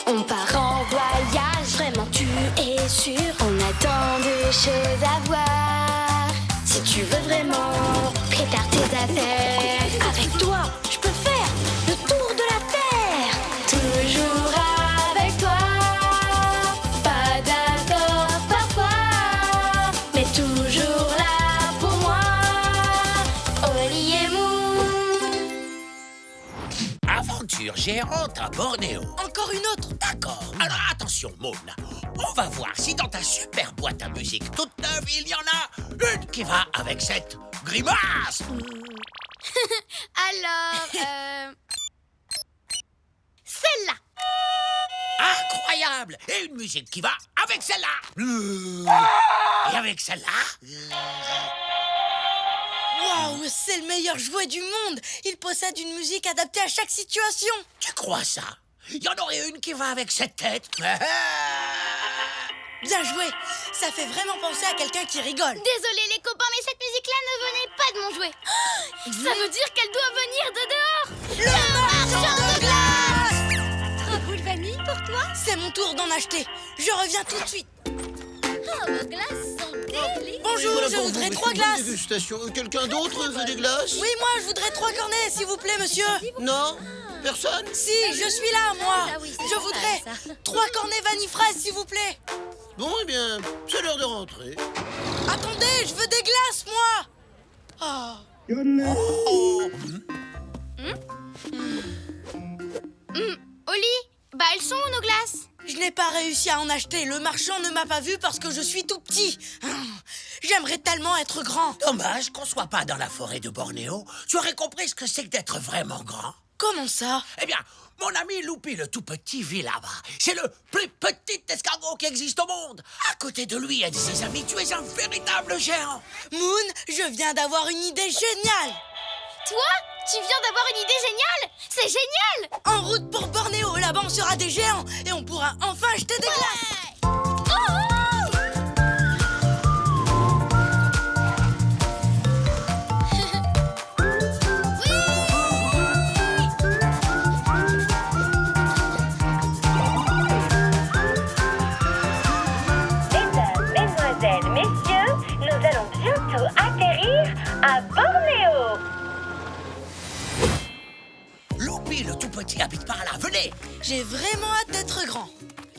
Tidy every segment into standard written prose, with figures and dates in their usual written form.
On part en voyage, vraiment tu es sûr. On a tant de choses à voir. Si tu veux vraiment, prépare tes affaires. Avec toi, je peux faire le tour de la terre. Toujours avec toi. Pas d'accord parfois, mais toujours là pour moi. Oli et Moon. Aventure géante à Bornéo. Encore une autre. D'accord. Alors attention, Moon. On va voir si dans ta super boîte à musique toute neuve, il y en a une qui va avec cette grimace. Alors, celle-là. Incroyable. Et une musique qui va avec celle-là. Et avec celle-là. Waouh, c'est le meilleur jouet du monde. Il possède une musique adaptée à chaque situation. Tu crois ça? Il y en aurait une qui va avec cette tête. Bien joué. Ça fait vraiment penser à quelqu'un qui rigole. Désolée les copains, mais cette musique-là ne venait pas de mon jouet. Ça veut dire qu'elle doit venir de dehors. Le marchand de glace. Trois boules vanille pour toi. C'est mon tour d'en acheter. Je reviens tout de suite. Oh, vos glaces sont délicieuses. Bonjour, Voilà je pour voudrais vous, 3 monsieur, bonne glaces. dégustation. Quelqu'un d'autre veut des glaces? Oui, moi, je voudrais 3 cornets, s'il vous plaît, monsieur. Non? Personne? Si, je suis là, moi. Ah oui, c'est Je pas voudrais mal, ça. 3 cornets vanille fraise, s'il vous plaît. Bon, eh bien, c'est l'heure de rentrer. Attendez, je veux des glaces, moi. Oli, bah elles sont où nos glaces? Je n'ai pas réussi à en acheter. Le marchand ne m'a pas vu parce que je suis tout petit. J'aimerais tellement être grand. Dommage qu'on soit pas dans la forêt de Bornéo. Tu aurais compris ce que c'est que d'être vraiment grand. Comment ça? Eh bien, mon ami Loupi le tout petit vit là-bas. C'est le plus petit escargot qui existe au monde. À côté de lui et de ses amis, tu es un véritable géant. Moon, je viens d'avoir une idée géniale. Toi? Tu viens d'avoir une idée géniale? C'est génial! En route pour Bornéo, là-bas on sera des géants et on pourra enfin acheter des glaces. Mesdames, mesdemoiselles, messieurs, nous allons bientôt atterrir à Bornéo. Loupi le tout petit habite par là. Venez. J'ai vraiment hâte d'être grand.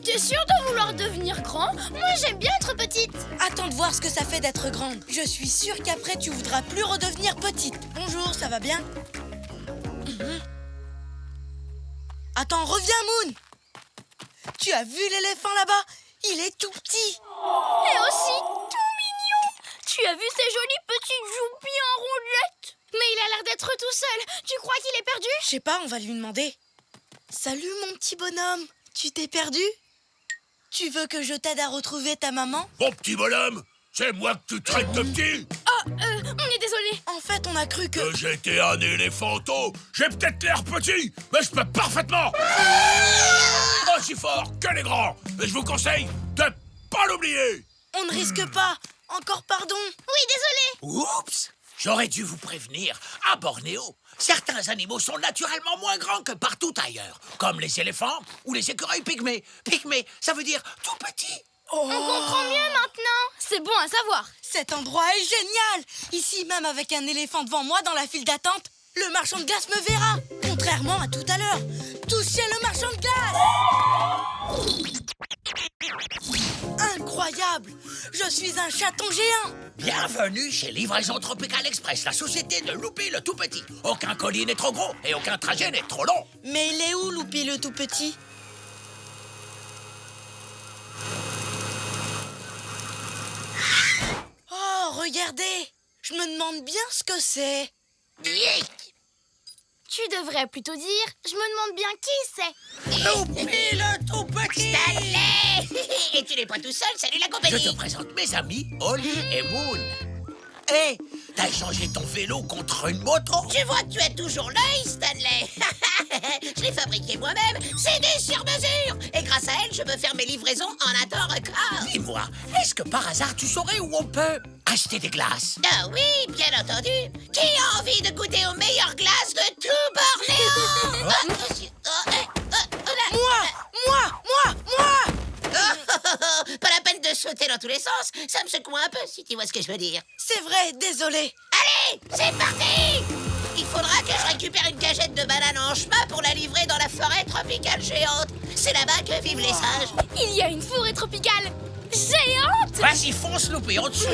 T'es sûre de vouloir devenir grand? Moi j'aime bien être petite. Attends de voir ce que ça fait d'être grande. Je suis sûre qu'après tu voudras plus redevenir petite. Bonjour, ça va bien? Attends, reviens, Moon. Tu as vu l'éléphant là-bas? Il est tout petit. Et aussi tout mignon. Tu as vu ces jolies petites joues bien rondettes? Mais il a l'air d'être tout seul. Tu crois qu'il est perdu? Je sais pas, on va lui demander. Salut mon petit bonhomme. Tu t'es perdu? Tu veux que je t'aide à retrouver ta maman? Mon petit bonhomme, c'est moi que tu traites de petit. On est désolé. En fait, on a cru que... J'étais un éléphanto. J'ai peut-être l'air petit, mais je peux parfaitement. Aussi fort que les grands. Et je vous conseille de pas l'oublier. On ne risque pas. Encore pardon. Oui, désolé. Oups! J'aurais dû vous prévenir. À Bornéo, certains animaux sont naturellement moins grands que partout ailleurs, comme les éléphants ou les écureuils pygmées. Pygmées, ça veut dire tout petit. On comprend mieux maintenant. C'est bon à savoir. Cet endroit est génial. Ici, même avec un éléphant devant moi dans la file d'attente, le marchand de glace me verra. Contrairement à tout à l'heure. Tous chez le marchand de glace. Incroyable. Je suis un chaton géant. Bienvenue chez Livraison Tropical Express, la société de Loupi le tout petit. Aucun colis n'est trop gros et aucun trajet n'est trop long. Mais il est où, Loupi le tout petit? Oh, regardez. Je me demande bien ce que c'est. Tu devrais plutôt dire, je me demande bien qui c'est. Loupi le tout petit. Et tu n'es pas tout seul, salut la Je compagnie. te présente mes amis, Oli et Moon. Hé, t'as échangé ton vélo contre une moto? Je vois que tu as toujours l'œil, Stanley. Je l'ai fabriqué moi-même, c'est des sur-mesure. Et grâce à elle, je peux faire mes livraisons en un temps record. Dis-moi, est-ce que par hasard tu saurais où on peut acheter des glaces? Ah oui, bien entendu. Qui a envie de goûter aux meilleures glaces de tout Bornéo? Moi, tu vois ce que je veux dire. C'est vrai, désolé. Allez, c'est parti! Il faudra que je récupère une cagette de bananes en chemin pour la livrer dans la forêt tropicale géante. C'est là-bas que vivent les sages. Il y a une forêt tropicale géante. Vas-y, fonce, Loupé, au-dessus.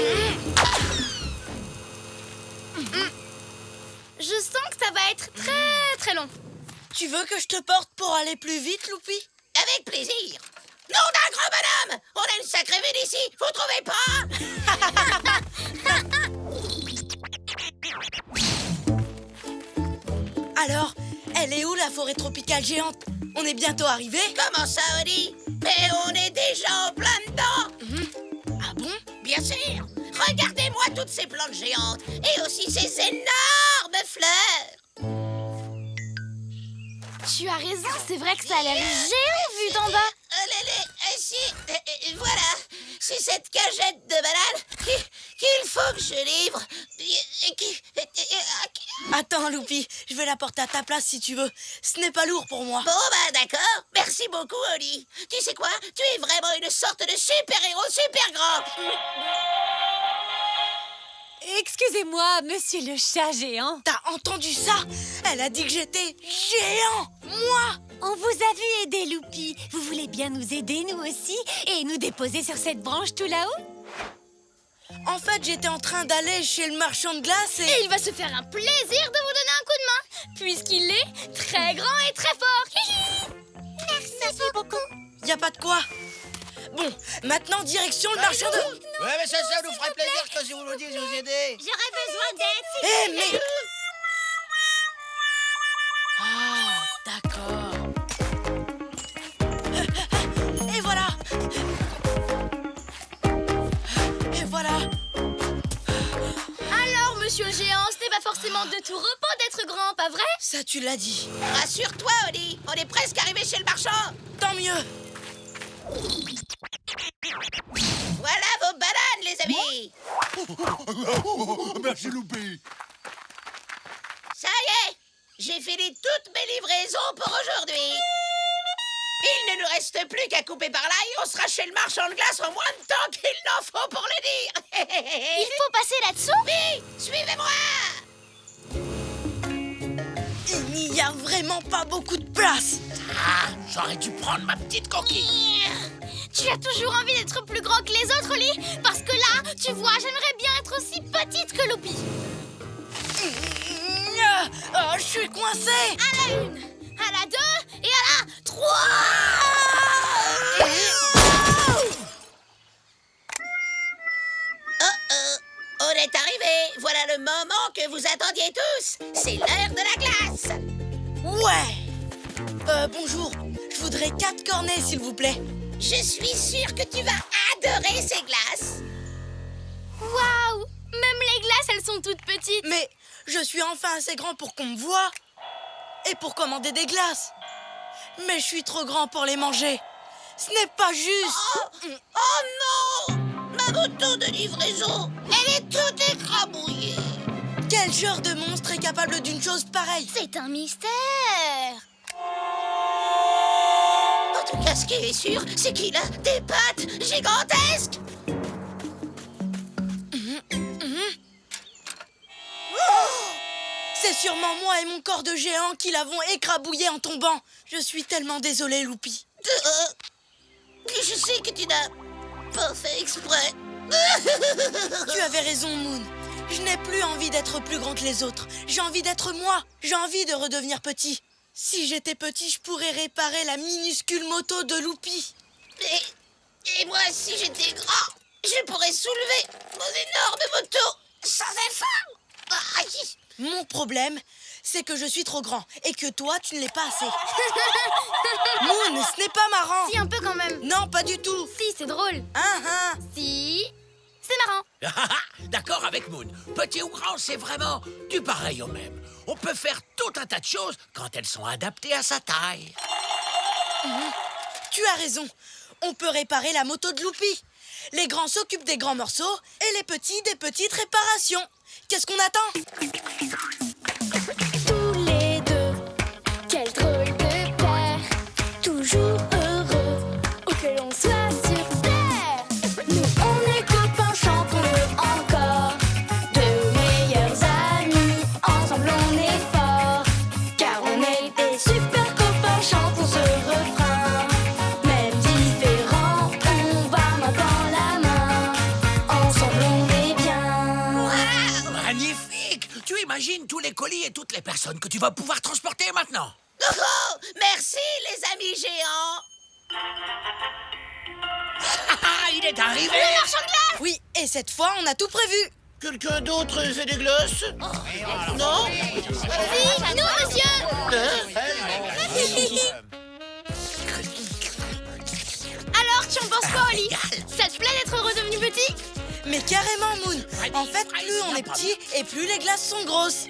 Je sens que ça va être très très long. Tu veux que je te porte pour aller plus vite, Loupi? Avec plaisir. Nom d'un grand bonhomme! On a une sacrée vue d'ici, vous trouvez pas? Alors, elle est où la forêt tropicale géante? On est bientôt arrivé? Comment ça, Oli? Mais on est déjà en plein dedans! Ah bon? Bien sûr! Regardez-moi toutes ces plantes géantes et aussi ces énormes fleurs! Tu as raison, c'est vrai que ça a l'air géant vu d'en bas. Voilà, c'est cette cagette de banane qu'il faut que je livre. Attends, Loupi, je vais la porter à ta place si tu veux. Ce n'est pas lourd pour moi. Bon, bah d'accord. Merci beaucoup, Oli. Tu sais quoi? Tu es vraiment une sorte de super-héros super grand. Excusez-moi, monsieur le chat géant. T'as entendu ça? Elle a dit que j'étais géant. Moi? On vous a vu aider, Loupi. Vous voulez bien nous aider, nous aussi, et nous déposer sur cette branche tout là-haut? En fait, j'étais en train d'aller chez le marchand de glace Et il va se faire un plaisir de vous donner un coup de main, puisqu'il est très grand et très fort. Merci beaucoup. Y a pas de quoi. Bon, maintenant direction le marchand de... Ouais, mais ça nous ferait plaisir que si vous nous dites de vous aider. J'aurais besoin d'aide. Eh, mais... Ah, d'accord. Et voilà. Et voilà. Alors, monsieur le géant, ce n'est pas forcément de tout repos d'être grand, pas vrai? Ça, tu l'as dit. Rassure-toi, Oli. On est presque arrivé chez le marchand. Tant mieux. Voilà vos bananes, les amis. Merci, Loupé. Ça y est, j'ai fini toutes mes livraisons pour aujourd'hui. Il ne nous reste plus qu'à couper par là et on sera chez le marchand de glace en moins de temps qu'il n'en faut pour le dire. Il faut passer là-dessous? Oui, suivez-moi. Il n'y a vraiment pas beaucoup de place. Ah, j'aurais dû prendre ma petite coquille. Tu as toujours envie d'être plus grand que les autres, Oli? Parce que là, tu vois, j'aimerais bien être aussi petite que Loupi. Oh, je suis coincée. À la 1, à la 2 et à la 3. On est arrivé. Voilà le moment que vous attendiez tous. C'est l'heure de la glace. Ouais. Bonjour. Je voudrais 4 cornets, s'il vous plaît. Je suis sûre que tu vas adorer ces glaces. Waouh! Même les glaces, elles sont toutes petites. Mais je suis enfin assez grand pour qu'on me voie. Et pour commander des glaces. Mais je suis trop grand pour les manger. Ce n'est pas juste. Oh non! Ma moto de livraison, elle est toute écrabouillée. Quel genre de monstre est capable d'une chose pareille? C'est un mystère. En tout cas, ce qui est sûr, c'est qu'il a des pattes gigantesques. C'est sûrement moi et mon corps de géant qui l'avons écrabouillé en tombant. Je suis tellement désolée, Loupi. Je sais que tu n'as pas fait exprès. Tu avais raison, Moon. Je n'ai plus envie d'être plus grand que les autres. J'ai envie d'être moi. J'ai envie de redevenir petit. Si j'étais petit, je pourrais réparer la minuscule moto de Loupi. Et moi, si j'étais grand, je pourrais soulever mon énorme moto sans effort. Aïe. Mon problème, c'est que je suis trop grand et que toi, tu ne l'es pas assez. Moon, ce n'est pas marrant. Si, un peu quand même. Non, pas du tout. Si, c'est drôle. Hein. Si, c'est marrant. D'accord avec Moon. Petit ou grand, c'est vraiment du pareil au même. On peut faire tout un tas de choses quand elles sont adaptées à sa taille. Tu as raison. On peut réparer la moto de Loupi. Les grands s'occupent des grands morceaux et les petits des petites réparations. Qu'est-ce qu'on attend? Tous les deux, quel drôle de paire. Toujours heureux, où que l'on soit sur terre. Nous, on est copains, chantons-le en colis et toutes les personnes que tu vas pouvoir transporter maintenant. Oh, merci les amis géants. Il est arrivé. Le marchand de glace! Oui, et cette fois, on a tout prévu. Quelqu'un d'autre fait des glaces? Non? Oui, nous, monsieur. Alors, tu en penses quoi, Oli? Ça te plaît d'être redevenu petit? Mais carrément, Moon. En fait, plus on est petit et plus les glaces sont grosses.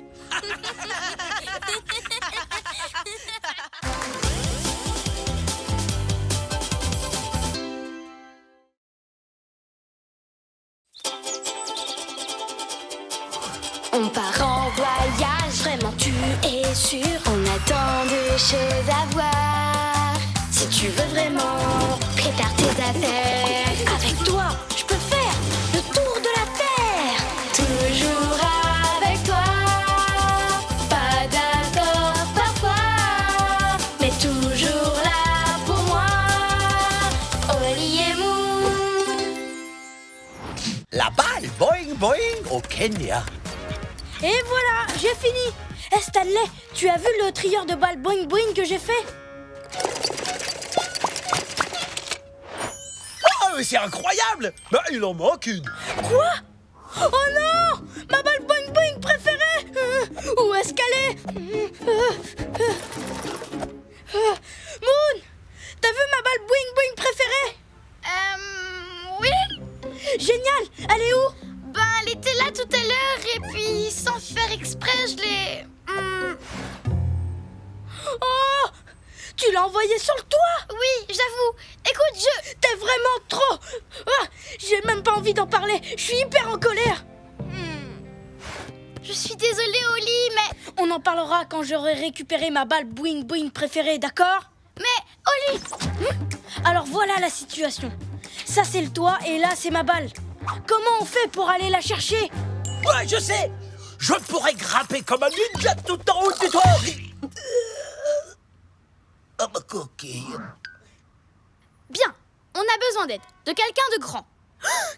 On part en voyage, vraiment tu es sûr. On a tant de choses à voir. Si tu veux vraiment, prépare tes affaires. Avec toi, je peux faire le tour de la terre. Toujours avec toi. Pas d'accord parfois, mais toujours là pour moi. Oli et Moon. La balle boing boing au Kenya. Et voilà, j'ai fini. Stanley, tu as vu le trieur de balles boing boing que j'ai fait? Oh, c'est incroyable. Bah, il en manque une. Quoi? Oh non! Ma balle boing boing préférée! Où est-ce qu'elle est? Moon! T'as vu ma balle boing boing préférée? Oui. Génial! Elle est où? Ben, elle était là tout à l'heure et puis sans faire exprès, je l'ai... Oh! Tu l'as envoyée sur le toit? Oui, j'avoue. Écoute, T'es vraiment trop... Ah, j'ai même pas envie d'en parler. Je suis hyper en colère. je suis désolée, Oli, mais... On en parlera quand j'aurai récupéré ma balle boing boing préférée, d'accord? Mais, Oli... Alors voilà la situation. Ça c'est le toit et là c'est ma balle. Comment on fait pour aller la chercher? Ouais, je sais. Je pourrais grimper comme un ninja tout en haut du toit. Oh, ma coquille. Bien, on a besoin d'aide, de quelqu'un de grand.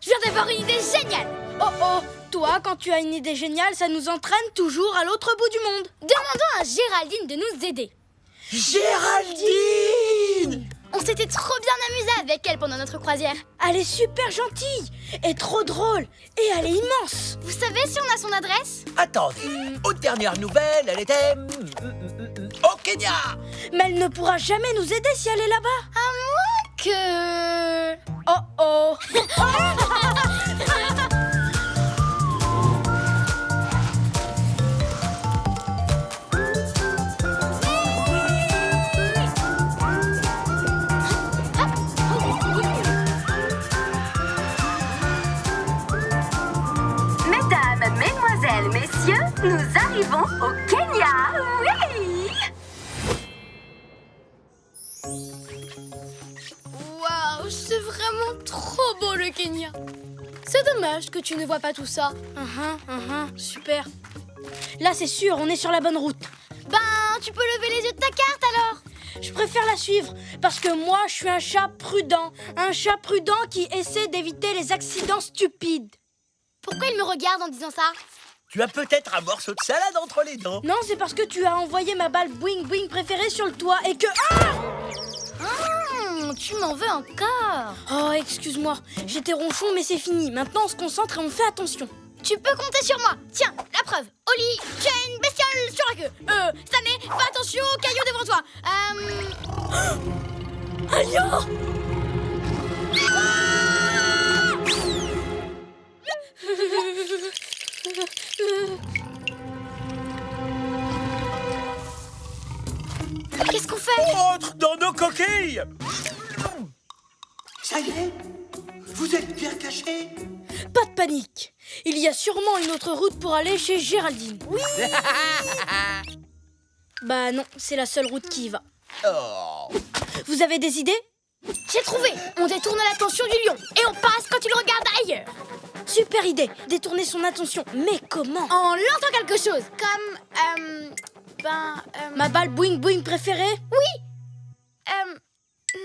Je viens d'avoir une idée géniale. Oh oh, toi quand tu as une idée géniale, ça nous entraîne toujours à l'autre bout du monde. Demandons à Géraldine de nous aider. Géraldine! On s'était trop bien amusé avec elle pendant notre croisière. Elle est super gentille et trop drôle et elle est immense. Vous savez si on a son adresse? Attendez, aux dernières nouvelles, elle était au Kenya. Mais elle ne pourra jamais nous aider si elle est là-bas. Que... Oh oh. Mesdames, mesdemoiselles, messieurs, nous arrivons au Kenya. Oui! Waouh, c'est vraiment trop beau le Kenya. C'est dommage que tu ne vois pas tout ça. Super. Là c'est sûr, on est sur la bonne route. Ben, tu peux lever les yeux de ta carte alors. Je préfère la suivre parce que moi je suis un chat prudent. Un chat prudent qui essaie d'éviter les accidents stupides. Pourquoi il me regarde en disant ça? Tu as peut-être un morceau de salade entre les dents. Non, c'est parce que tu as envoyé ma balle boing boing préférée sur le toit et que... Tu m'en veux encore? Oh, excuse-moi, j'étais ronchon mais c'est fini. Maintenant on se concentre et on fait attention. Tu peux compter sur moi. Tiens, la preuve. Oli, tu as une bestiole sur la queue. Stanley, fais attention aux cailloux devant toi. Un lion! Qu'est-ce qu'on fait? Entre dans nos coquilles. Ça y est, vous êtes bien cachés. Pas de panique. Il y a sûrement une autre route pour aller chez Géraldine. Oui. Bah non, c'est la seule route qui y va. Oh. Vous avez des idées? J'ai trouvé. On détourne l'attention du lion et on passe quand il regarde ailleurs. Super idée, détourner son attention. Mais comment? En lançant quelque chose. Comme, Ma balle boing boing préférée?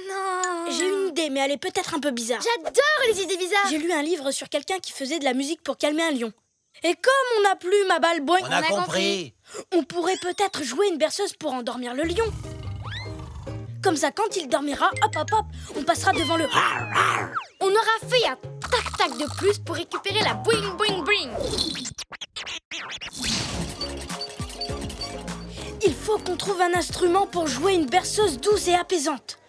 non. J'ai une idée, mais elle est peut-être un peu bizarre. J'adore les idées bizarres. J'ai lu un livre sur quelqu'un qui faisait de la musique pour calmer un lion. Et comme on n'a plus ma balle boing, On a compris. on pourrait peut-être jouer une berceuse pour endormir le lion. Comme ça, quand il dormira, hop, hop, hop, on passera devant le... On aura fait un tac-tac de plus pour récupérer la boing boing boing. Il faut qu'on trouve un instrument pour jouer une berceuse douce et apaisante.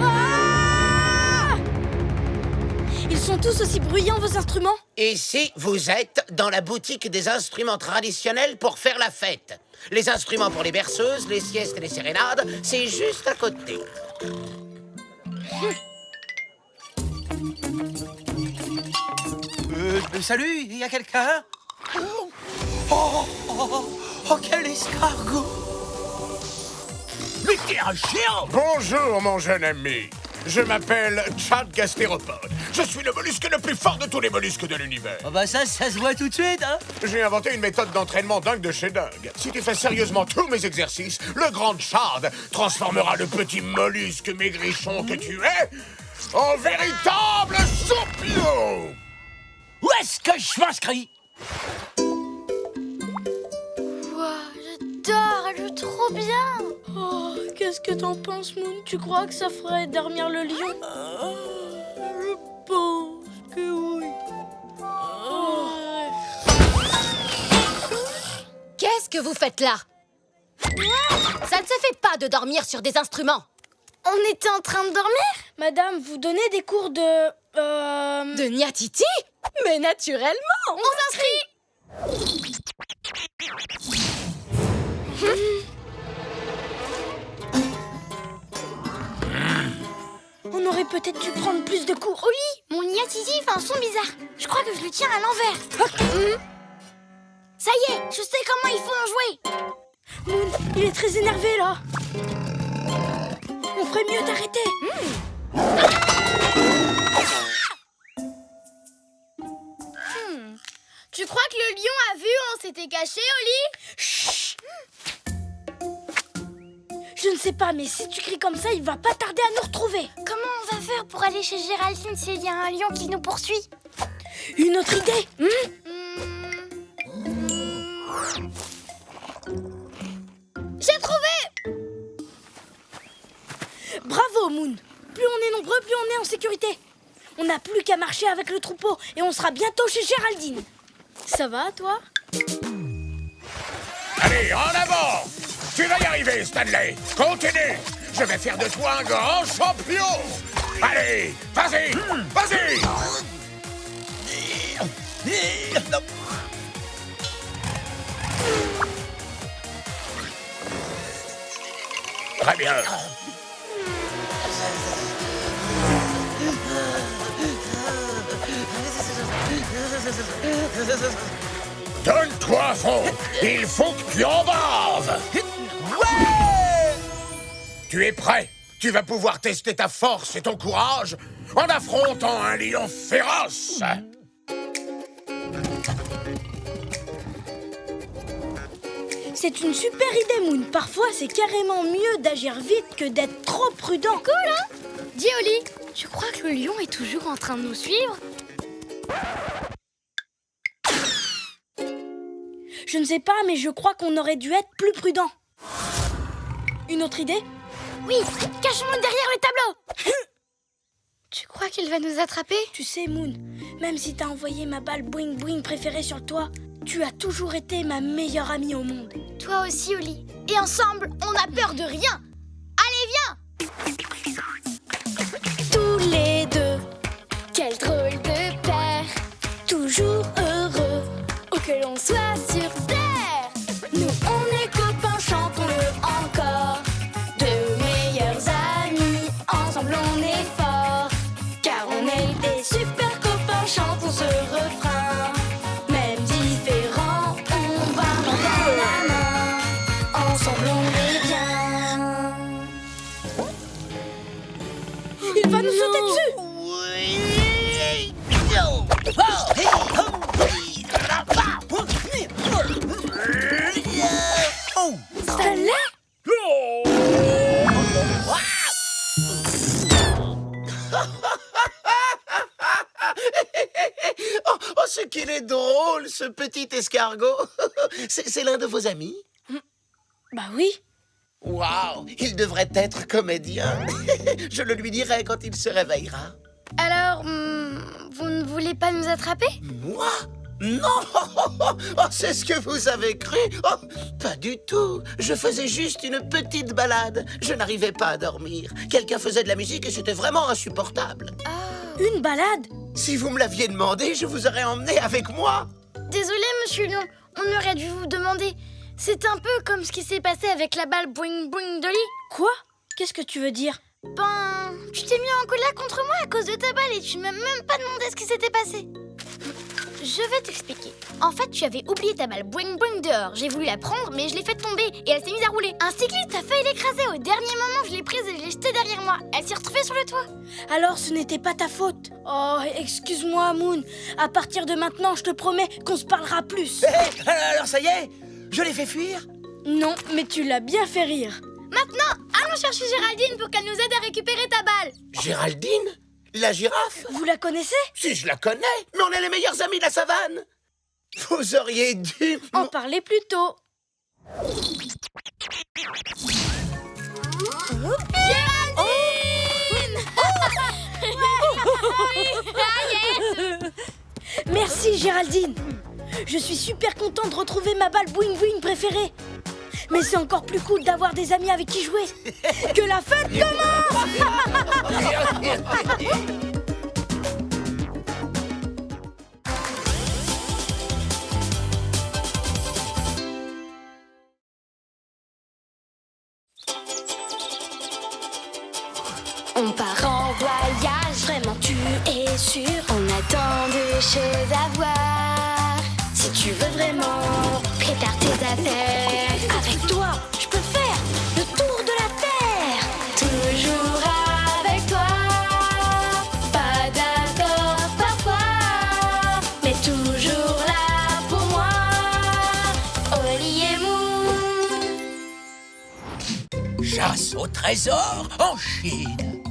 Ah! Ils sont tous aussi bruyants, vos instruments? Ici, vous êtes dans la boutique des instruments traditionnels pour faire la fête. Les instruments pour les berceuses, les siestes et les sérénades, c'est juste à côté. Salut, il y a quelqu'un? Oh, quel escargot! Mais t'es un géant! Bonjour, mon jeune ami. Je m'appelle Chad Gastéropode. Je suis le mollusque le plus fort de tous les mollusques de l'univers. Oh bah ça se voit tout de suite, hein? J'ai inventé une méthode d'entraînement dingue de chez dingue. Si tu fais sérieusement tous mes exercices, le grand Chad transformera le petit mollusque maigrichon que tu es en véritable soupio. Où est-ce que je m'inscris? J'adore, elle joue trop bien. Oh, qu'est-ce que t'en penses, Moon? Tu crois que ça ferait dormir le lion? Je pense que oui. Qu'est-ce que vous faites là? Ça ne se fait pas de dormir sur des instruments. On était en train de dormir. Madame, vous donnez des cours de... De Niatiti? Mais naturellement. On s'inscrit. On aurait peut-être dû prendre plus de cours. Oli, mon Niatiti fait un son bizarre. Je crois que je le tiens à l'envers. Ça y est, je sais comment il faut en jouer. Moon, il est très énervé, là. On ferait mieux d'arrêter. Tu crois que le lion a vu où on s'était caché, Oli? Chut. Je ne sais pas, mais si tu cries comme ça, il va pas tarder à nous retrouver. Comment on va faire pour aller chez Géraldine s'il y a un lion qui nous poursuit? Une autre idée? J'ai trouvé! Bravo, Moon. Plus on est nombreux, plus on est en sécurité. On n'a plus qu'à marcher avec le troupeau et on sera bientôt chez Géraldine. Ça va, toi? Allez, en avant! Tu vas y arriver, Stanley. Continue. Je vais faire de toi un grand champion. Allez, vas-y, vas-y. Très bien. Donne-toi à fond. Il faut que tu en baves. Ouais! Tu es prêt? Tu vas pouvoir tester ta force et ton courage en affrontant un lion féroce. C'est une super idée, Moon. Parfois, c'est carrément mieux d'agir vite que d'être trop prudent. Cool, hein? Dis, Oli, tu crois que le lion est toujours en train de nous suivre? Je ne sais pas, mais je crois qu'on aurait dû être plus prudent. Une autre idée? Oui, cachons-nous derrière le tableau. Tu crois qu'il va nous attraper? Tu sais, Moon, même si t'as envoyé ma balle boing boing préférée sur le toit, tu as toujours été ma meilleure amie au monde. Toi aussi, Oli. Et ensemble, on n'a peur de rien. Allez, viens! Tous les deux, Quel drôle de père, toujours heureux. où que l'on soit sur terre. Nous, on est copains, chantons-le encore. De meilleurs amis, ensemble on est forts. Car on est des super copains, chantons ce refrain. Même différents, on va main dans la main. Ensemble on est bien. Il va nous sauter dessus. Stanley? Oh, ce qu'il est drôle, ce petit escargot. C'est l'un de vos amis? Bah oui. Waouh, il devrait être comédien. Je le lui dirai quand il se réveillera. Alors, vous ne voulez pas nous attraper? Moi? Non! Oh, c'est ce que vous avez cru? Oh, pas du tout. Je faisais juste une petite balade. Je n'arrivais pas à dormir. Quelqu'un faisait de la musique et c'était vraiment insupportable. Une balade? Si vous me l'aviez demandé, je vous aurais emmené avec moi. Désolé, monsieur Lion, on aurait dû vous demander. C'est un peu comme ce qui s'est passé avec la balle Boing Boing Dolly. Quoi? Qu'est-ce que tu veux dire? Ben, tu t'es mis en colère contre moi à cause de ta balle et tu m'as même pas demandé ce qui s'était passé. Je vais t'expliquer. En fait, tu avais oublié ta balle Boing Boing dehors. J'ai voulu la prendre, mais je l'ai faite tomber et elle s'est mise à rouler. Un cycliste a failli l'écraser. Au dernier moment, je l'ai prise et je l'ai jetée derrière moi. Elle s'est retrouvée sur le toit. Alors ce n'était pas ta faute. Oh, excuse-moi, Moon. À partir de maintenant, je te promets qu'on se parlera plus. Alors ça y est, je l'ai fait fuir. Non, mais tu l'as bien fait rire. Maintenant, allons chercher Géraldine pour qu'elle nous aide à récupérer ta balle. Géraldine? La girafe? Vous la connaissez? Si, je la connais, mais on est les meilleurs amis de la savane. Vous auriez dû... En parler plus tôt. Merci, Géraldine. Je suis super contente de retrouver ma balle Boing Boing préférée. Mais c'est encore plus cool d'avoir des amis avec qui jouer. Que la fête commence! On part en voyage, vraiment tu es sûr. On a tant de choses à voir. Si tu veux vraiment prépare tes affaires. Avec toi, je peux faire le tour de la terre. Toujours avec toi. Pas d'accord parfois, mais toujours là pour moi. Oli et Moon. Chasse au trésor en Chine.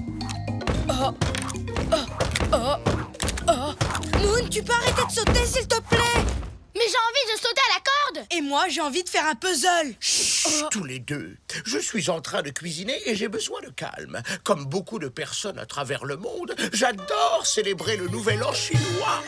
Moon, tu peux arrêter de sauter, s'il te plaît? Mais j'ai envie de sauter à la corde. Et moi, j'ai envie de faire un puzzle. Chut, tous les deux. Je suis en train de cuisiner et j'ai besoin de calme. Comme beaucoup de personnes à travers le monde, j'adore célébrer le Nouvel An chinois.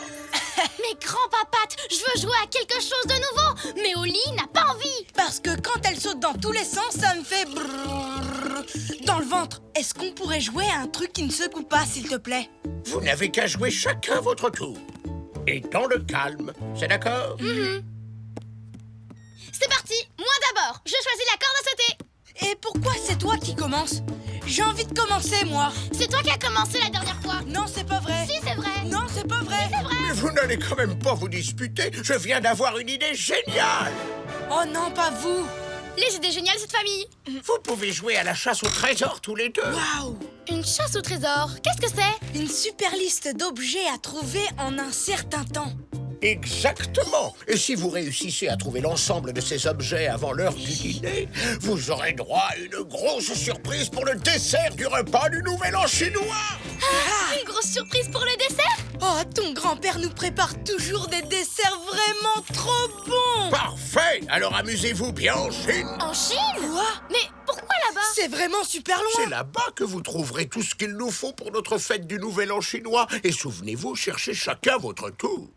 Mais grand-papate, je veux jouer à quelque chose de nouveau. Mais Oli n'a pas envie. Parce que quand elle saute dans tous les sens, ça me fait brrrr dans le ventre. Est-ce qu'on pourrait jouer à un truc qui ne secoue pas, s'il te plaît? Vous n'avez qu'à jouer chacun votre tour. Et dans le calme, c'est d'accord? C'est parti. Moi d'abord. Je choisis la corde à sauter. Et pourquoi c'est toi qui commences? J'ai envie de commencer, moi. C'est toi qui as commencé la dernière fois. Non, c'est pas vrai. Si, c'est vrai. Non, c'est pas vrai. C'est vrai. Mais vous n'allez quand même pas vous disputer. Je viens d'avoir une idée géniale. Oh non, pas vous. Les idées géniales, cette famille. Vous pouvez jouer à la chasse au trésor tous les deux. Waouh! Une chasse au trésor. Qu'est-ce que c'est? Une super liste d'objets à trouver en un certain temps. Exactement. Et si vous réussissez à trouver l'ensemble de ces objets avant l'heure du dîner, vous aurez droit à une grosse surprise pour le dessert du repas du Nouvel An chinois. Une grosse surprise pour le dessert? Oh, ton grand-père nous prépare toujours des desserts vraiment trop bons. Parfait. Alors amusez-vous bien en Chine. En Chine? Quoi? Mais pourquoi là-bas? C'est vraiment super C'est loin. là-bas que vous trouverez tout ce qu'il nous faut pour notre fête du Nouvel An chinois. Et souvenez-vous, cherchez chacun votre tour.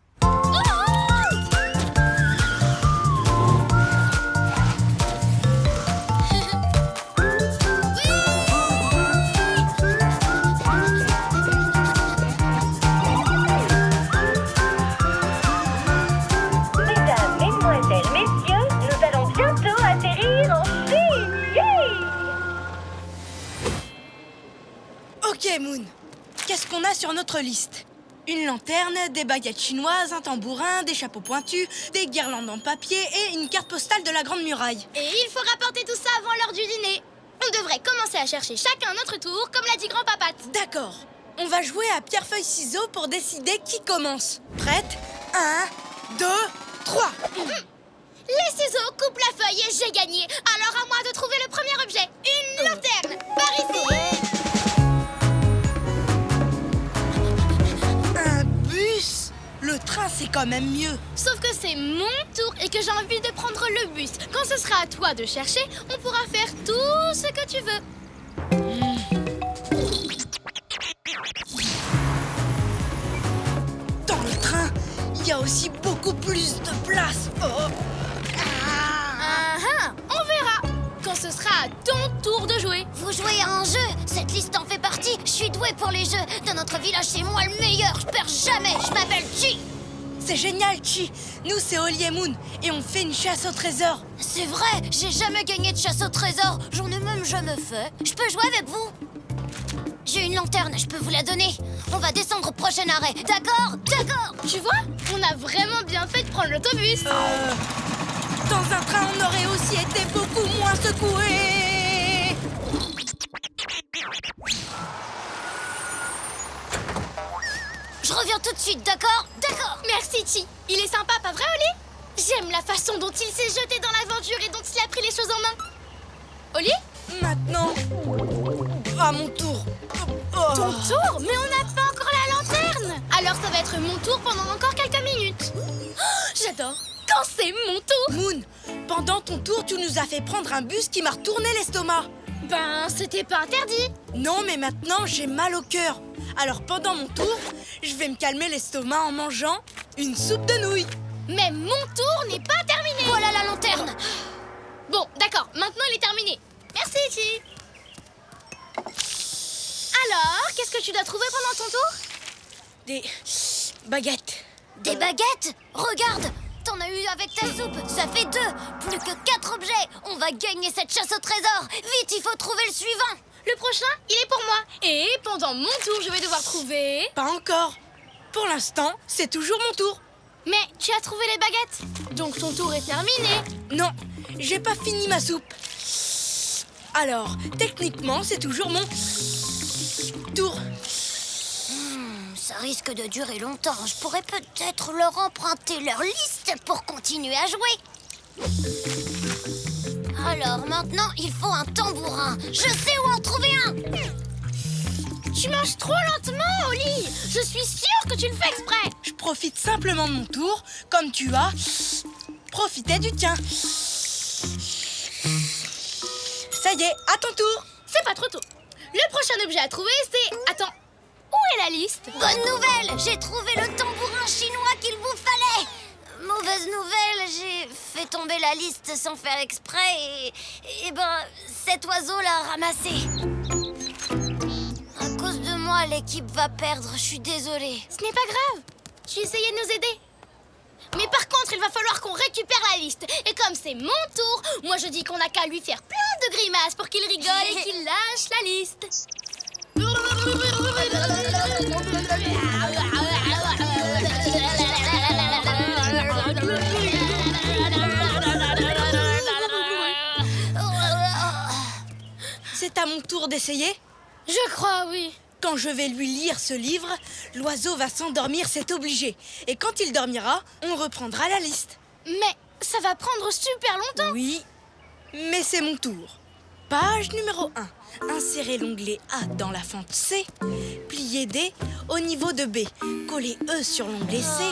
Mesdames, mesdemoiselles, messieurs, nous allons bientôt atterrir en Chine. Yeah! Ok, Moon. Qu'est-ce qu'on a sur notre liste? Une lanterne, des baguettes chinoises, un tambourin, des chapeaux pointus, des guirlandes en papier et une carte postale de la Grande Muraille. Et il faut rapporter tout ça avant l'heure du dîner. On devrait commencer à chercher chacun notre tour, comme l'a dit grand-papate. D'accord. On va jouer à pierre-feuille-ciseaux pour décider qui commence. Prête? 1, 2, 3. Les ciseaux coupent la feuille et j'ai gagné. Alors à moi de trouver le premier objet. Une lanterne. Par ici. Un bus? Le train parfois même mieux. Sauf que c'est mon tour et que j'ai envie de prendre le bus. Quand ce sera à toi de chercher, on pourra faire tout ce que tu veux. Dans le train, il y a aussi beaucoup plus de place. Oh. On verra quand ce sera à ton tour de jouer. Vous jouez à un jeu, cette liste en fait partie. Je suis douée pour les jeux. Dans notre village, c'est moi le meilleur. Je perds jamais. Je m'appelle Chi. C'est génial, Chi. Nous, c'est Oli et Moon et on fait une chasse au trésor. C'est vrai, j'ai jamais gagné de chasse au trésor. J'en ai même jamais fait. Je peux jouer avec vous? J'ai une lanterne, je peux vous la donner. On va descendre au prochain arrêt. D'accord? D'accord. Tu vois, on a vraiment bien fait de prendre l'autobus. Dans un train, on aurait aussi été beaucoup moins secoués. Je reviens tout de suite, d'accord? D'accord. Merci, Chi. Il est sympa, pas vrai, Oli? J'aime la façon dont il s'est jeté dans l'aventure et dont il a pris les choses en main. Oli? Maintenant, à mon tour. Ton tour? Mais on n'a pas encore la lanterne. Alors ça va être mon tour pendant encore quelques minutes. Oh, j'adore quand c'est mon tour. Moon, pendant ton tour, tu nous as fait prendre un bus qui m'a retourné l'estomac. Ben, c'était pas interdit. Non, mais maintenant, j'ai mal au cœur. Alors pendant mon tour, je vais me calmer l'estomac en mangeant une soupe de nouilles. Mais mon tour n'est pas terminé. Voilà la lanterne. Bon, d'accord, maintenant il est terminé. Merci, Chi. Alors, qu'est-ce que tu dois trouver pendant ton tour? Des baguettes. Des baguettes? Regarde, t'en as eu avec ta soupe, ça fait 2. Plus que 4 objets. On va gagner cette chasse au trésor. Vite, il faut trouver le suivant. Le prochain, il est pour moi. Et pendant mon tour, je vais devoir trouver... Pas encore. Pour l'instant, c'est toujours mon tour. Mais tu as trouvé les baguettes. Donc ton tour est terminé. Non, j'ai pas fini ma soupe. Alors, techniquement, c'est toujours mon tour. Ça risque de durer longtemps. Je pourrais peut-être leur emprunter leur liste pour continuer à jouer. Alors maintenant, il faut un tambourin. Je sais où en trouver un. Tu manges trop lentement, Oli. Je suis sûre que tu le fais exprès. Je profite simplement de mon tour, comme tu as profité du tien. Ça y est, à ton tour. C'est pas trop tôt. Le prochain objet à trouver, c'est... Attends, où est la liste? Bonne nouvelle, j'ai trouvé le tambourin chinois qu'il vous fallait. Mauvaise nouvelle, j'ai fait tomber la liste sans faire exprès et ben, cet oiseau l'a ramassé. À cause de moi, l'équipe va perdre, je suis désolée. Ce n'est pas grave. Tu essayais de nous aider. Mais par contre, il va falloir qu'on récupère la liste. Et comme c'est mon tour, moi je dis qu'on n'a qu'à lui faire plein de grimaces pour qu'il rigole et qu'il lâche la liste. C'est à mon tour d'essayer. Je crois, oui. Quand je vais lui lire ce livre, l'oiseau va s'endormir, c'est obligé. Et quand il dormira, on reprendra la liste. Mais ça va prendre super longtemps. Oui, mais c'est mon tour. Page numéro 1. Insérez l'onglet A dans la fente C. Pliez D au niveau de B. Collez E sur l'onglet C.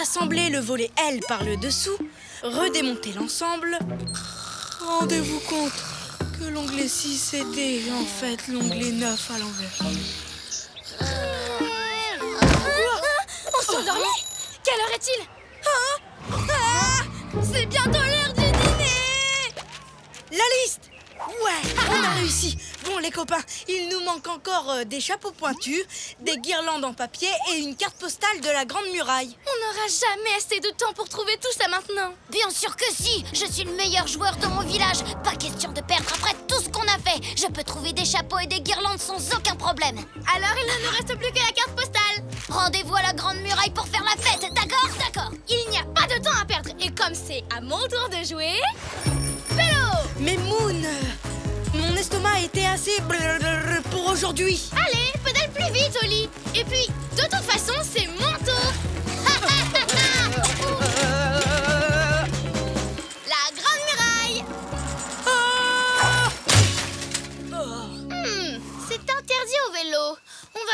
Assemblez le volet L par le dessous. Redémontez l'ensemble. Rendez-vous compte que l'onglet 6 était en fait l'onglet 9 à l'envers. On s'endormit. Quelle heure est-il? C'est bientôt l'heure du dîner. La liste! Ouais, on a réussi. Bon, les copains, il nous manque encore des chapeaux pointus, des guirlandes en papier et une carte postale de la Grande Muraille. On n'aura jamais assez de temps pour trouver tout ça maintenant. Bien sûr que si. Je suis le meilleur joueur de mon village. Pas question de perdre après tout ce qu'on a fait. Je peux trouver des chapeaux et des guirlandes sans aucun problème. Alors il ne nous reste plus que la carte postale. Rendez-vous à la Grande Muraille pour faire la fête, d'accord? D'accord. Il n'y a pas de temps à perdre. Et comme c'est à mon tour de jouer... Vélo! Mais Moon, mon estomac était assez pour aujourd'hui. Allez, pédale plus vite, Oli. Et puis, de toute façon, c'est mon tour. La Grande Muraille. C'est interdit au vélo. On va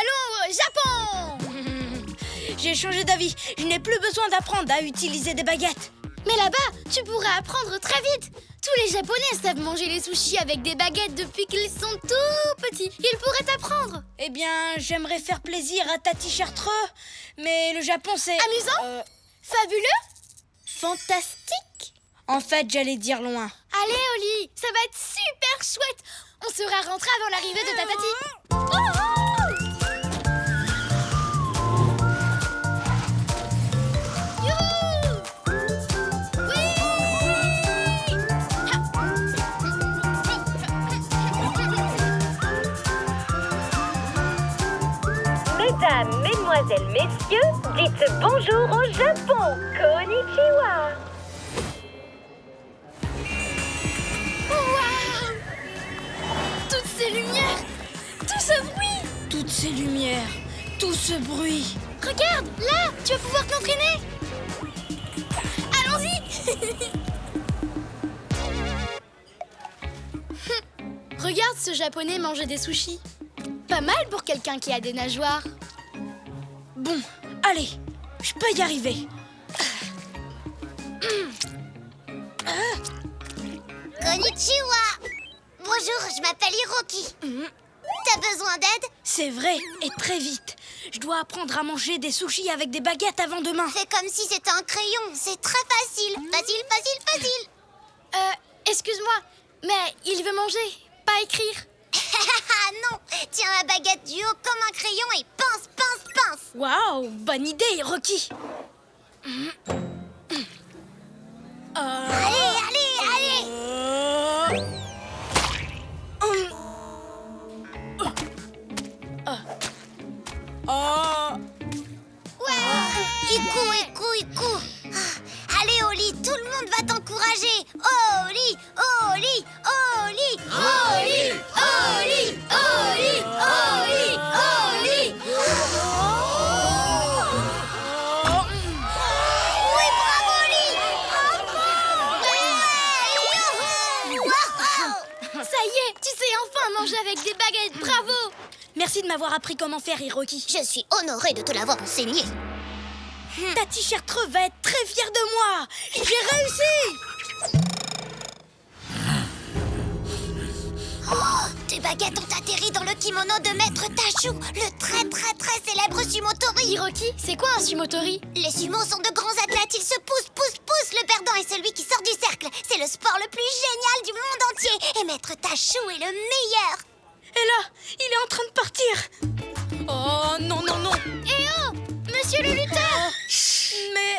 Allons au Japon. J'ai changé d'avis. Je n'ai plus besoin d'apprendre à utiliser des baguettes. Mais là-bas, tu pourras apprendre très vite. Tous les Japonais savent manger les sushis avec des baguettes depuis qu'ils sont tout petits. Ils pourraient t'apprendre. Eh bien, j'aimerais faire plaisir à Tati Chartreux, mais le Japon c'est... Amusant Fabuleux Fantastique. En fait, j'allais dire loin. Allez, Oli, ça va être super chouette. On sera rentré avant l'arrivée de ta Tati. Mesdames, mesdemoiselles, messieurs, dites bonjour au Japon. Konnichiwa. Waouh! Toutes ces lumières, tout ce bruit. Toutes ces lumières, tout ce bruit. Regarde, là, tu vas pouvoir t'entraîner. Allons-y. Regarde ce Japonais manger des sushis. Pas mal pour quelqu'un qui a des nageoires. Bon, allez, je peux y arriver. Konnichiwa. Bonjour, je m'appelle Hiroki. T'as besoin d'aide? C'est vrai, et très vite. Je dois apprendre à manger des sushis avec des baguettes avant demain. C'est comme si c'était un crayon, c'est très facile. Facile, facile, facile. Excuse-moi, mais il veut manger, pas écrire. Ah non, tiens la baguette du haut comme un crayon et pince, pince, pince. Waouh, bonne idée, Hiroki. Allez, allez, allez. Iku. Allez, Oli, tout le monde va t'encourager. Oli, Oli, Oli, Oli, Oli, Oli, Oli, Oli. Oui, bravo, Oli. Ça y est, tu sais enfin manger avec des baguettes, bravo. Merci de m'avoir appris comment faire, Hiroki. Je suis honorée de te l'avoir enseigné. Tati Chartreux va être très fière de moi. J'ai réussi. Tes baguettes ont atterri dans le kimono de Maître Tachou, le très célèbre sumotori. Hiroki, c'est quoi un sumotori? Les sumos sont de grands athlètes, ils se poussent. Le perdant est celui qui sort du cercle. C'est le sport le plus génial du monde entier. Et Maître Tachou est le meilleur. Et là, il est en train de partir. Oh, non. Eh oh, monsieur le lutteur. Mais...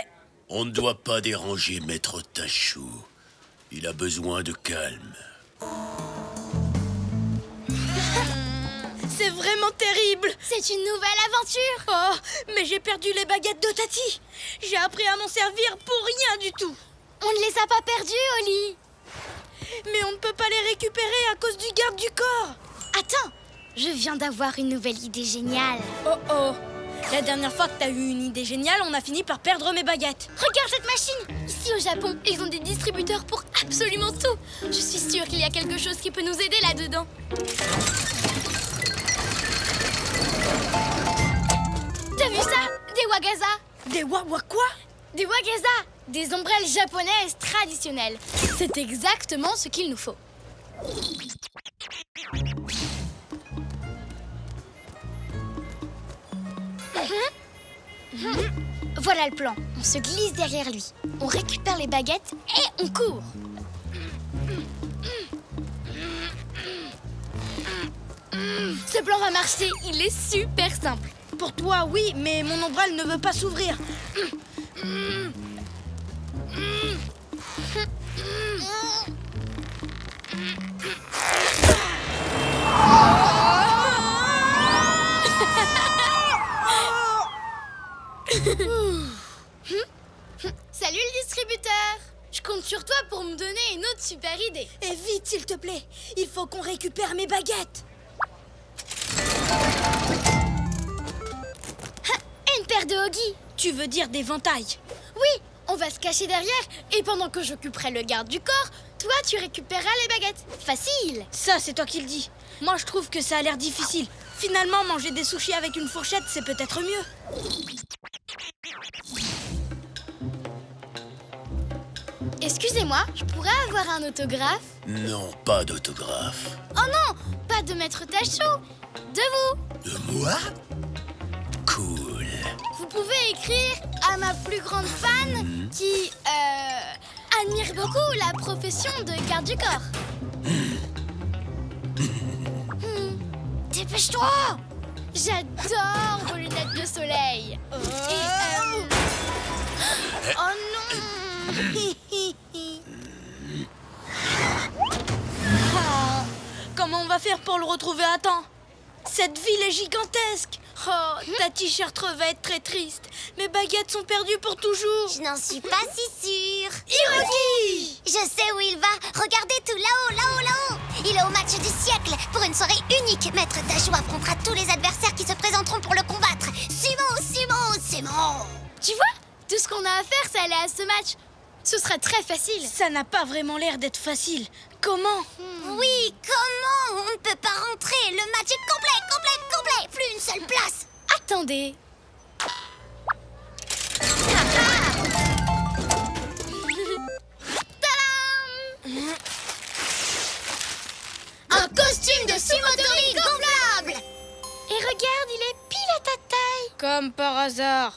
On ne doit pas déranger Maître Tachou. Il a besoin de calme. c'est vraiment terrible. C'est une nouvelle aventure. Oh, mais j'ai perdu les baguettes de Tati. J'ai appris à m'en servir pour rien du tout. On ne les a pas perdues, Oli. Mais on ne peut pas les récupérer à cause du garde du corps. Attends, je viens d'avoir une nouvelle idée géniale. Oh, la dernière fois que t'as eu une idée géniale, on a fini par perdre mes baguettes. Regarde cette machine. Ici au Japon, ils ont des distributeurs pour absolument tout. Je suis sûre qu'il y a quelque chose qui peut nous aider là-dedans. T'as vu ça? Des wagaza. Des quoi? Des wagaza, des ombrelles japonaises traditionnelles. C'est exactement ce qu'il nous faut. Voilà le plan. On se glisse derrière lui. On récupère les baguettes et on court. Ce plan va marcher. Il est super simple. Pour toi, oui, mais mon ombrelle ne veut pas s'ouvrir. Salut le distributeur. Je compte sur toi pour me donner une autre super idée. Et vite, s'il te plaît. Il faut qu'on récupère mes baguettes. Une paire de hoggies. Tu veux dire d'éventail? Oui, on va se cacher derrière et pendant que j'occuperai le garde du corps, toi, tu récupéreras les baguettes. Facile. Ça, c'est toi qui le dis. Moi, je trouve que ça a l'air difficile. Finalement, manger des sushis avec une fourchette, c'est peut-être mieux. Excusez-moi, je pourrais avoir un autographe? Non, pas d'autographe. Oh non, pas de Maître Tachot, de vous. De moi? Cool. Vous pouvez écrire à ma plus grande fan qui admire beaucoup la profession de garde du corps. Dépêche-toi! J'adore vos lunettes de soleil. Oh non. Comment on va faire pour le retrouver à temps? Cette ville est gigantesque. Oh, ta t-shirt va être très triste. Mes baguettes sont perdues pour toujours. Je n'en suis pas si sûre. Hiroki! Je sais où il va. Regardez tout là-haut, là-haut, là-haut. Il est au match du siècle. Pour une soirée unique, Maître Tachot affrontera tous les adversaires qui se présenteront pour le combattre. Simon. Tu vois, tout ce qu'on a à faire, c'est aller à ce match. Ce sera très facile. Ça n'a pas vraiment l'air d'être facile. Comment? Oui, comment? On ne peut pas rentrer. Le match est complet. Plus une seule place. Attendez. Tadam! Un costume de sumotori gonflable. Et regarde, il est pile à ta taille. Comme par hasard.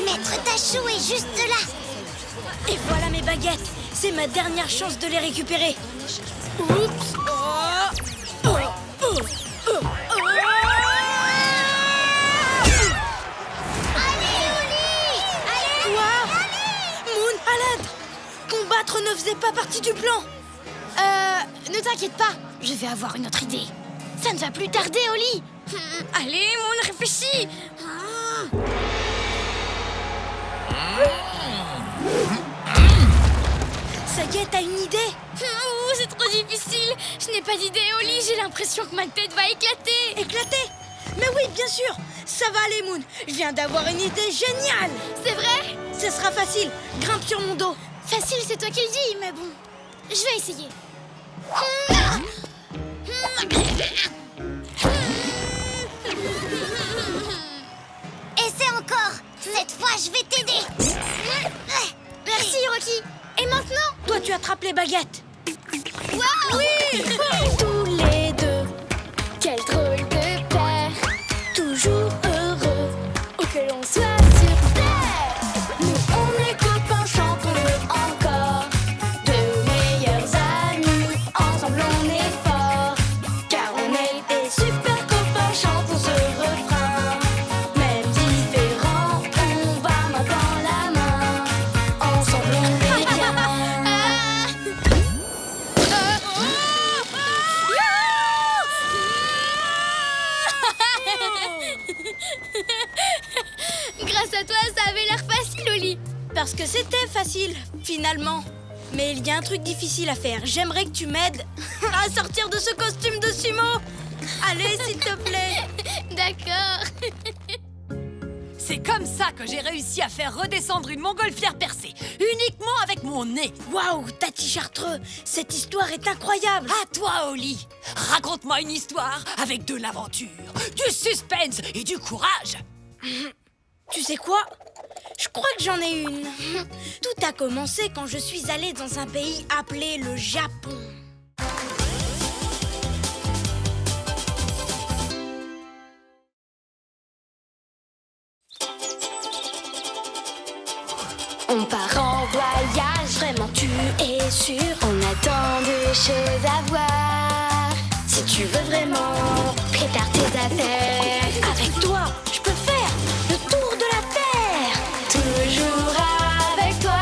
Maître Tachot est juste là. Et voilà mes baguettes. C'est ma dernière chance de les récupérer. Oups. Moon, à l'aide! Combattre ne faisait pas partie du plan. Ne t'inquiète pas, je vais avoir une autre idée. Ça ne va plus tarder, Oli. Allez, Moon, réfléchis. Ça y est, t'as une idée? C'est trop difficile. Je n'ai pas d'idée, Oli. J'ai l'impression que ma tête va éclater. Éclater? Mais oui, bien sûr. Ça va aller, Moon. Je viens d'avoir une idée géniale. C'est vrai? Ce sera facile. Grimpe sur mon dos. Facile, c'est toi qui le dis, mais bon. Je vais essayer. Essaie encore. Cette fois, je vais t'aider. Merci, Hiroki. Et maintenant? Toi, tu attrapes les baguettes. Waouh! Oui! Tous les deux, quel drôle de paire. Toujours heureux, où que l'on soit sur terre. Nous, on est copains, chantons-le encore. De meilleurs amis, ensemble on est forts. Car on est des super copains, chantons ce refrain. Même différents, on va main dans la main. Ensemble on est bien. Grâce à toi, ça avait l'air facile, Oli. Parce que c'était facile, finalement. Mais il y a un truc difficile à faire. J'aimerais que tu m'aides à sortir de ce costume de sumo. Allez, s'il te plaît. D'accord. C'est comme ça que j'ai réussi à faire redescendre une montgolfière percée, uniquement avec mon nez. Waouh, Tati Chartreux, cette histoire est incroyable. À toi, Oli. Raconte-moi une histoire avec de l'aventure, du suspense et du courage. Tu sais quoi? Je crois que j'en ai une. Tout a commencé quand je suis allée dans un pays appelé le Japon. On part en voyage, vraiment tu es sûr. On a tant de choses à voir. Si tu veux vraiment, prépare tes affaires. Avec toi, je peux faire le tour de la terre. Toujours avec toi.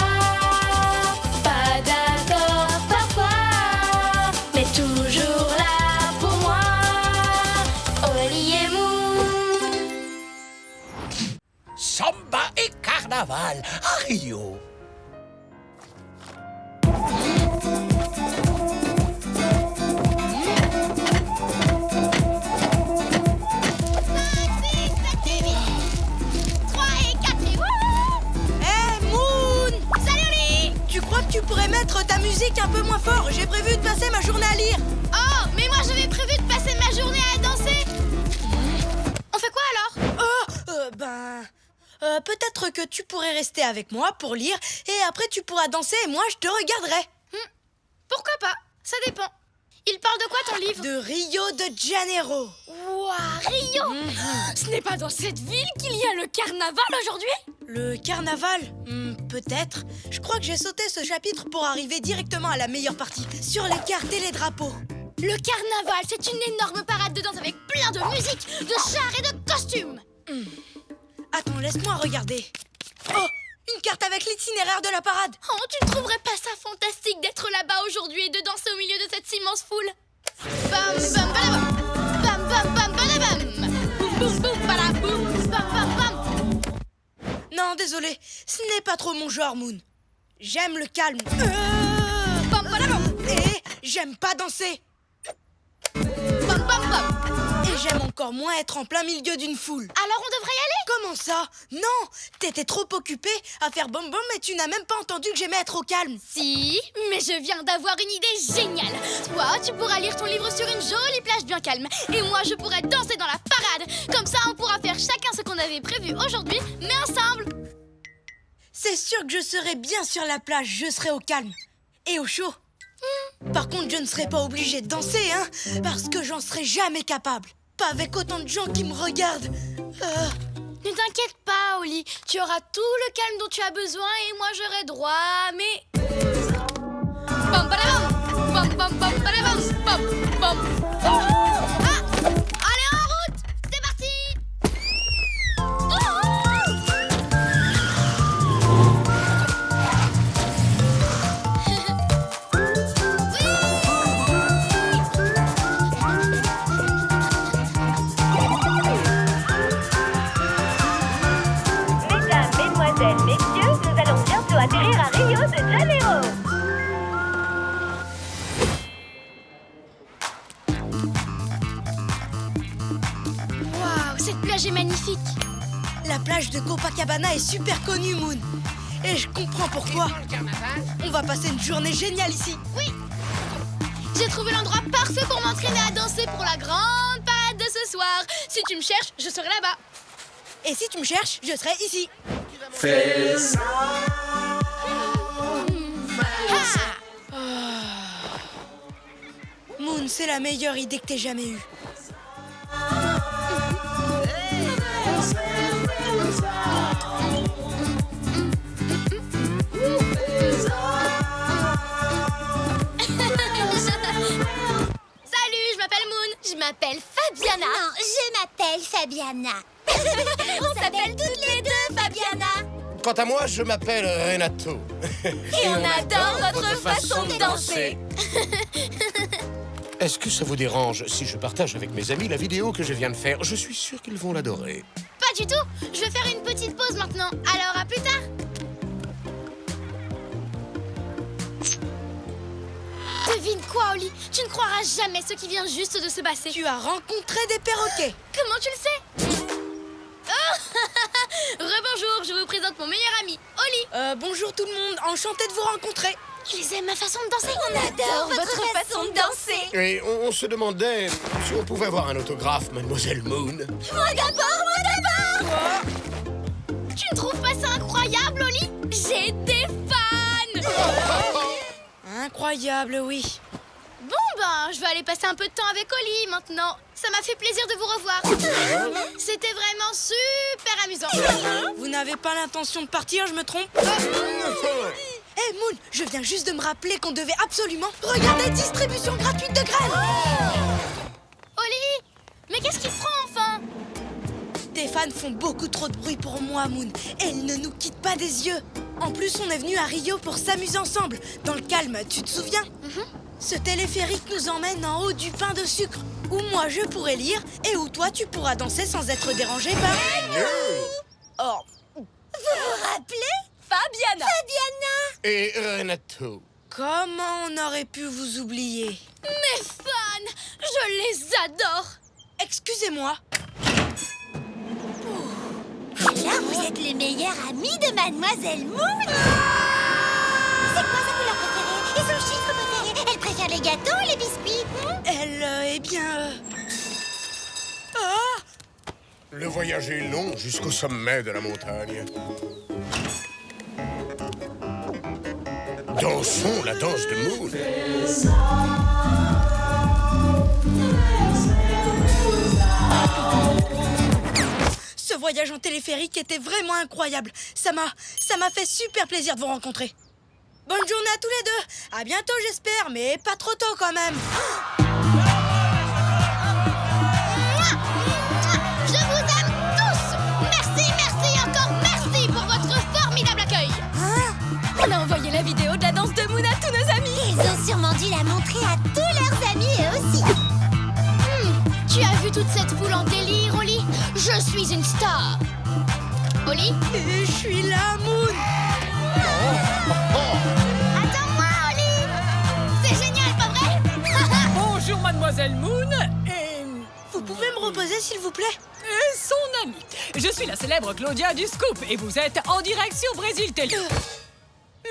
Pas d'accord parfois, mais toujours là pour moi. Oli et Moon. Samba et carnaval à Rio. musique un peu moins fort. J'ai prévu de passer ma journée à lire. Oh, mais moi j'avais prévu de passer ma journée à danser. On fait quoi alors? Peut-être que tu pourrais rester avec moi pour lire et après tu pourras danser et moi je te regarderai. Pourquoi pas? Ça dépend. Il parle de quoi ton livre? De Rio de Janeiro. Ouah, Rio! Ce n'est pas dans cette ville qu'il y a le carnaval aujourd'hui? Le carnaval? Peut-être. Je crois que j'ai sauté ce chapitre pour arriver directement à la meilleure partie, sur les cartes et les drapeaux. Le carnaval, c'est une énorme parade de danse avec plein de musique, de chars et de costumes. Attends, laisse-moi regarder. Oh, une carte avec l'itinéraire de la parade. Oh, tu ne trouverais pas ça fantastique d'être là-bas aujourd'hui et de danser au milieu de cette immense foule? Bam bam badabam, bam bam bam badabam, boum boum boum badaboum, bam bam bam. Non, désolé, ce n'est pas trop mon genre, Moon. J'aime le calme. Bam badabam. Et j'aime pas danser. Bam bam bam. Et j'aime encore moins être en plein milieu d'une foule. Alors on devrait y aller? Comment ça? Non, t'étais trop occupée à faire bom bom et tu n'as même pas entendu que j'aimais être au calme. Si, mais je viens d'avoir une idée géniale. Toi, tu pourras lire ton livre sur une jolie plage bien calme. Et moi, je pourrais danser dans la parade. Comme ça, on pourra faire chacun ce qu'on avait prévu aujourd'hui, mais ensemble. C'est sûr que je serai bien sur la plage, je serai au calme. Et au chaud. Par contre, je ne serai pas obligée de danser, hein, parce que j'en serai jamais capable. Pas avec autant de gens qui me regardent. Ne t'inquiète pas, Oli. Tu auras tout le calme dont tu as besoin et moi j'aurai droit à mes... Bam badabam, bam bam bam badabam, bam bam. Ah, allez en route, c'est parti. Mesdames, mesdemoiselles, messieurs, nous allons bientôt atterrir à Rio de Janeiro. Waouh, cette plage est magnifique. La plage de Copacabana est super connue, Moon. Et je comprends pourquoi. On va passer une journée géniale ici. Oui. J'ai trouvé l'endroit parfait pour m'entraîner à danser pour la grande parade de ce soir. Si tu me cherches, je serai là-bas. Et si tu me cherches, je serai ici. Moon, c'est la meilleure idée que t'aies jamais eue. Salut, je m'appelle Moon. Je m'appelle Fabiana. Non, je m'appelle Fabiana. On s'appelle toutes les deux Fabiana. Quant à moi, je m'appelle Renato. Et on adore votre façon de danser. Est-ce que ça vous dérange si je partage avec mes amis la vidéo que je viens de faire? Je suis sûr qu'ils vont l'adorer. Pas du tout. Je vais faire une petite pause maintenant. Alors à plus tard. Devine quoi, Oli? Tu ne croiras jamais ce qui vient juste de se passer. Tu as rencontré des perroquets. Comment tu le sais? Oh Rebonjour, je vous présente mon meilleur ami, Oli. Bonjour tout le monde, enchanté de vous rencontrer. Ils aiment ma façon de danser. On adore votre façon de danser. Et on se demandait si on pouvait avoir un autographe, Mademoiselle Moon. Moi d'abord, moi d'abord. Tu ne trouves pas ça incroyable, Oli? J'ai des fans. Incroyable, oui. Bon ben, je vais aller passer un peu de temps avec Oli maintenant. Ça m'a fait plaisir de vous revoir. C'était vraiment super amusant. Vous n'avez pas l'intention de partir, je me trompe? Hé, Moon, je viens juste de me rappeler qu'on devait absolument regarder distribution gratuite de graines. Oli, mais qu'est-ce qui te prend enfin? Tes fans font beaucoup trop de bruit pour moi, Moon. Et ils ne nous quittent pas des yeux. En plus, on est venus à Rio pour s'amuser ensemble, dans le calme, tu te souviens? Ce téléphérique nous emmène en haut du pain de sucre, où moi je pourrais lire et où toi tu pourras danser sans être dérangé par... Oh. Vous vous rappelez? Fabiana. Et Renato. Comment on aurait pu vous oublier? Mes fans, je les adore. Excusez-moi. Là, vous êtes les meilleurs amis de Mademoiselle Moon. C'est quoi sa couleur préférée? Et son chiffre préféré? Elle préfère les gâteaux ou les biscuits? Elle, eh bien... Ah! Le voyage est long jusqu'au sommet de la montagne. Dansons la danse de Moon. Ce voyage en téléphérique était vraiment incroyable. Ça m'a fait super plaisir de vous rencontrer. Bonne journée à tous les deux. À bientôt, j'espère, mais pas trop tôt quand même. Je vous aime tous. Merci, merci, encore merci pour votre formidable accueil. On a envoyé la vidéo de la danse de Moon à tous nos amis. Ils ont sûrement dû la montrer à tous leurs amis eux aussi. Tu as vu toute cette foule en délire, Oli? Je suis une star. Oli? Et je suis là, Moon. Attends-moi, Oli. C'est génial, pas vrai? Bonjour, mademoiselle Moon Vous pouvez me reposer, s'il vous plaît? et son amie. Je suis la célèbre Claudia du Scoop et vous êtes en direction Brésil Télé.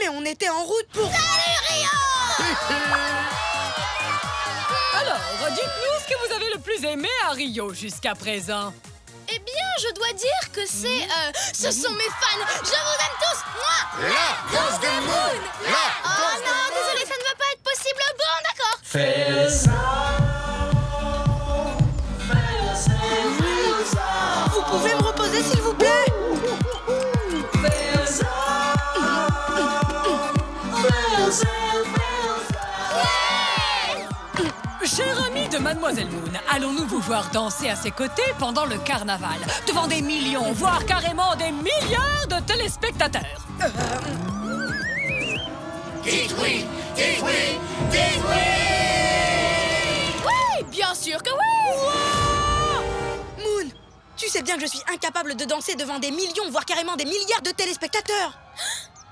Mais on était en route pour... Salut, Rio. Alors, dites-nous ce que vous avez le plus aimé à Rio jusqu'à présent. Eh bien, je dois dire que ce sont mes fans. Je vous aime tous. Moi. La danse de Moon. Oh non, désolé, ça ne va pas être possible. Bon, d'accord. Vous pouvez me reposer, s'il vous plaît? Cher ami de mademoiselle Moon, allons-nous vous voir danser à ses côtés pendant le carnaval, devant des millions, voire carrément des milliards de téléspectateurs? Dites oui, dites oui, dites oui. Oui, bien sûr que oui. Moon, tu sais bien que je suis incapable de danser devant des millions, voire carrément des milliards de téléspectateurs.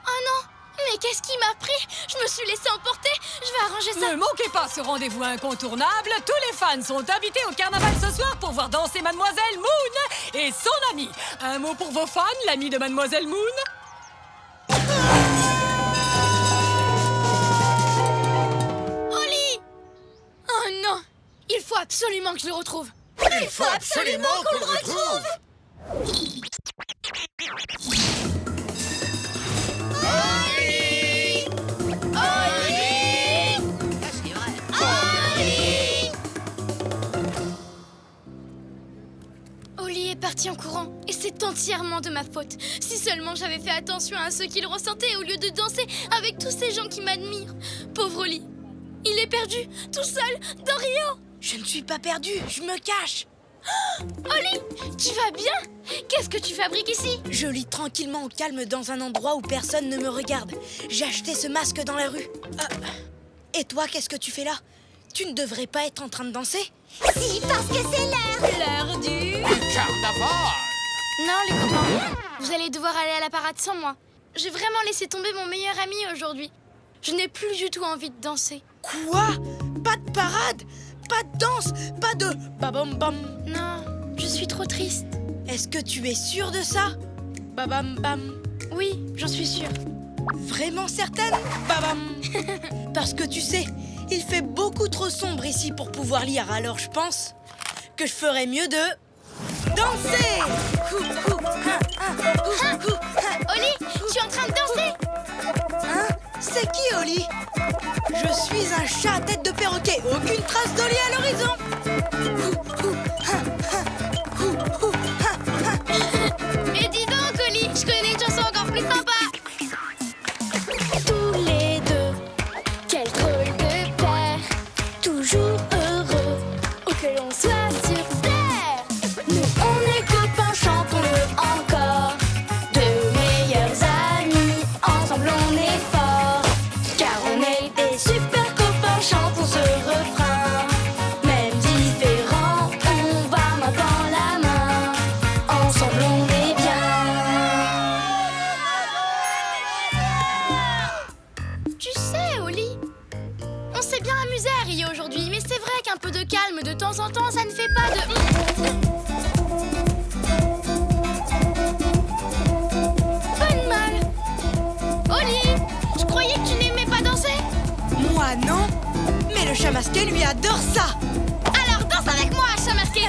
Oh non, mais qu'est-ce qui m'a pris? Je me suis laissée emporter. Je vais arranger ça. Ne manquez pas ce rendez-vous incontournable. Tous les fans sont invités au carnaval ce soir pour voir danser mademoiselle Moon et son amie. Un mot pour vos fans, l'ami de mademoiselle Moon? Oli! Oh non! Il faut absolument que je le retrouve. Il faut absolument qu'on le retrouve. Oli! Oli! C'est vrai. Oli! Oli est parti en courant et c'est entièrement de ma faute. Si seulement j'avais fait attention à ce qu'il ressentait au lieu de danser avec tous ces gens qui m'admirent. Pauvre Oli, il est perdu, tout seul, dans Rio. Je ne suis pas perdue, je me cache. Oli, tu vas bien? Qu'est-ce que tu fabriques ici? Je lis tranquillement au calme dans un endroit où personne ne me regarde. J'ai acheté ce masque dans la rue. Et toi, qu'est-ce que tu fais là? Tu ne devrais pas être en train de danser? Si, parce que c'est l'heure du... Carnaval. Non, les copains, vous allez devoir aller à la parade sans moi. J'ai vraiment laissé tomber mon meilleur ami aujourd'hui. Je n'ai plus du tout envie de danser. Quoi? Pas de parade? Pas de danse? Pas de babam bam? Non, je suis trop triste. Est-ce que tu es sûre de ça? Babam bam? Oui, j'en suis sûre. Vraiment certaine? Babam! Parce que tu sais, il fait beaucoup trop sombre ici pour pouvoir lire, alors je pense que je ferais mieux de... danser! Oli, tu es en train de danser? Hein? C'est qui, Oli? Je suis un chat à tête de perroquet. Aucune trace d'Oli à l'horizon. Et dis donc, Oli, je connais une chanson encore plus sympa. Tous les deux, quel drôle de paire, toujours heureux, où que l'on soit sur terre. Nous on est copains, chantons-le encore, de meilleurs amis, ensemble on est forts, car on est des super copains, chantons ce refrain. Même différents, on va main dans la main, ensemble on est bien. Tu sais, Oli, on s'est bien amusé à Rio aujourd'hui, mais c'est vrai qu'un peu de calme de temps en temps, ça ne fait pas de... Pas de mal. Oli, je croyais que tu n'aimais pas danser. Bah non. Mais le chat masqué, lui, adore ça. Alors danse avec moi, chat masqué.